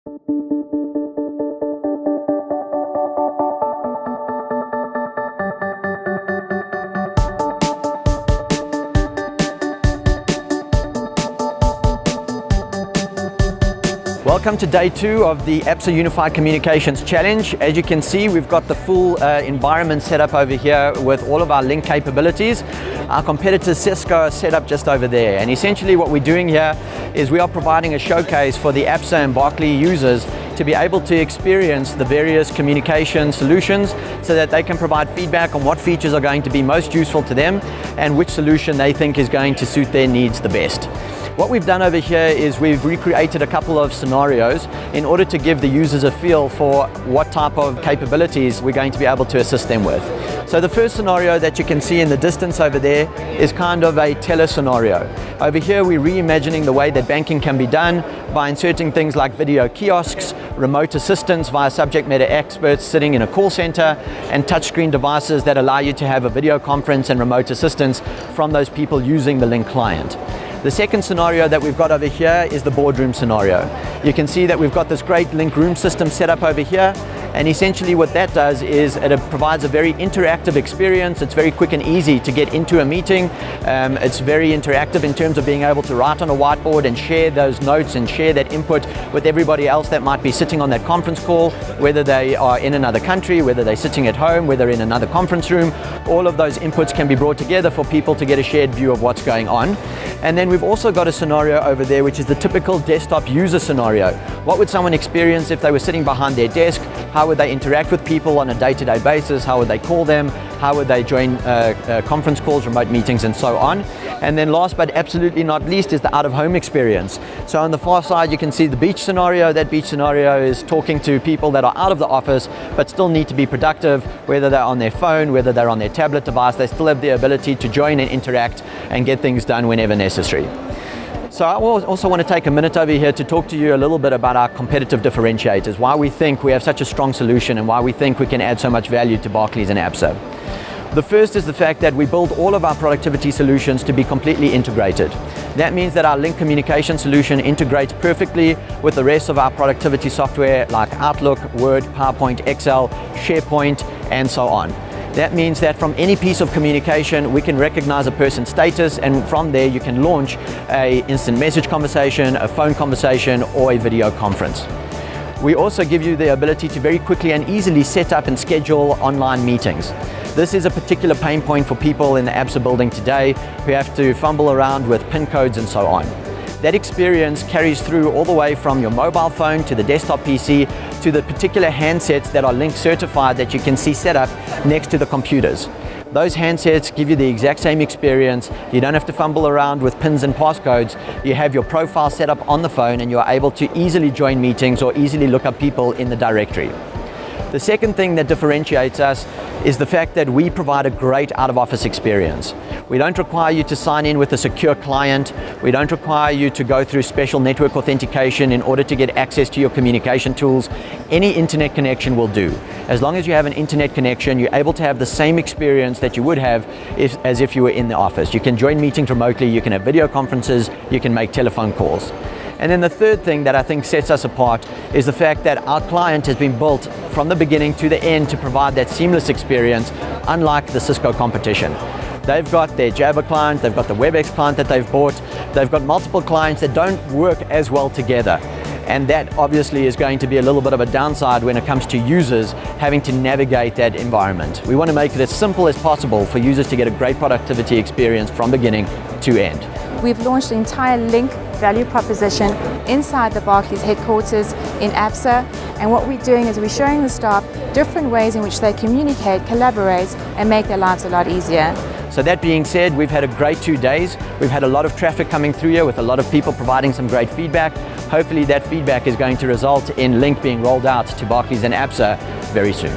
Welcome to day 2 of the ABSA Unified Communications Challenge. As you can see, we've got the full environment set up over here with all of our Lync capabilities. Our competitor Cisco are set up just over there. And essentially what we're doing here is we are providing a showcase for the ABSA and Barclay users to be able to experience the various communication solutions so that they can provide feedback on what features are going to be most useful to them and which solution they think is going to suit their needs the best. What we've done over here is we've recreated a couple of scenarios in order to give the users a feel for what type of capabilities we're going to be able to assist them with. So the first scenario that you can see in the distance over there is kind of a tele scenario. Over here we're reimagining the way that banking can be done by inserting things like video kiosks, remote assistance via subject matter experts sitting in a call center, and touchscreen devices that allow you to have a video conference and remote assistance from those people using the Lync client. The second scenario that we've got over here is the boardroom scenario. You can see that we've got this great Lync room system set up over here, and essentially what that does is it provides a very interactive experience. It's very quick and easy to get into a meeting. It's very interactive in terms of being able to write on a whiteboard and share those notes and share that input with everybody else that might be sitting on that conference call, whether they are in another country, whether they're sitting at home, whether in another conference room. All of those inputs can be brought together for people to get a shared view of what's going on. And then we've also got a scenario over there which is the typical desktop user scenario. What would someone experience if they were sitting behind their desk? How would they interact with people on a day-to-day basis? How would they call them? How would they join conference calls, remote meetings, and so on? And then last but absolutely not least is the out-of-home experience. So on the far side you can see the beach scenario. That beach scenario is talking to people that are out of the office but still need to be productive, whether they're on their phone, whether they're on their tablet device. They still have the ability to join and interact and get things done whenever necessary. So I also want to take a minute over here to talk to you a little bit about our competitive differentiators, why we think we have such a strong solution and why we think we can add so much value to Barclays and ABSA. The first is the fact that we build all of our productivity solutions to be completely integrated. That means that our Lync communication solution integrates perfectly with the rest of our productivity software like Outlook, Word, PowerPoint, Excel, SharePoint, and so on. That means that from any piece of communication, we can recognize a person's status, and from there you can launch an instant message conversation, a phone conversation, or a video conference. We also give you the ability to very quickly and easily set up and schedule online meetings. This is a particular pain point for people in the ABSA building today who have to fumble around with PIN codes and so on. That experience carries through all the way from your mobile phone to the desktop PC to the particular handsets that are Lync certified that you can see set up next to the computers. Those handsets give you the exact same experience. You don't have to fumble around with pins and passcodes. You have your profile set up on the phone and you're able to easily join meetings or easily look up people in the directory. The second thing that differentiates us is the fact that we provide a great out-of-office experience. We don't require you to sign in with a secure client. We don't require you to go through special network authentication in order to get access to your communication tools. Any internet connection will do. As long as you have an internet connection, you're able to have the same experience that you would have as if you were in the office. You can join meetings remotely, you can have video conferences, you can make telephone calls. And then the third thing that I think sets us apart is the fact that our client has been built from the beginning to the end to provide that seamless experience, unlike the Cisco competition. They've got their Java client, they've got the WebEx client that they've bought, they've got multiple clients that don't work as well together. And that obviously is going to be a little bit of a downside when it comes to users having to navigate that environment. We want to make it as simple as possible for users to get a great productivity experience from beginning to end. We've launched the entire Lync value proposition inside the Barclays headquarters in ABSA, and what we're doing is we're showing the staff different ways in which they communicate, collaborate, and make their lives a lot easier. So that being said, we've had a great 2 days. We've had a lot of traffic coming through here with a lot of people providing some great feedback. Hopefully that feedback is going to result in Lync being rolled out to Barclays and ABSA very soon.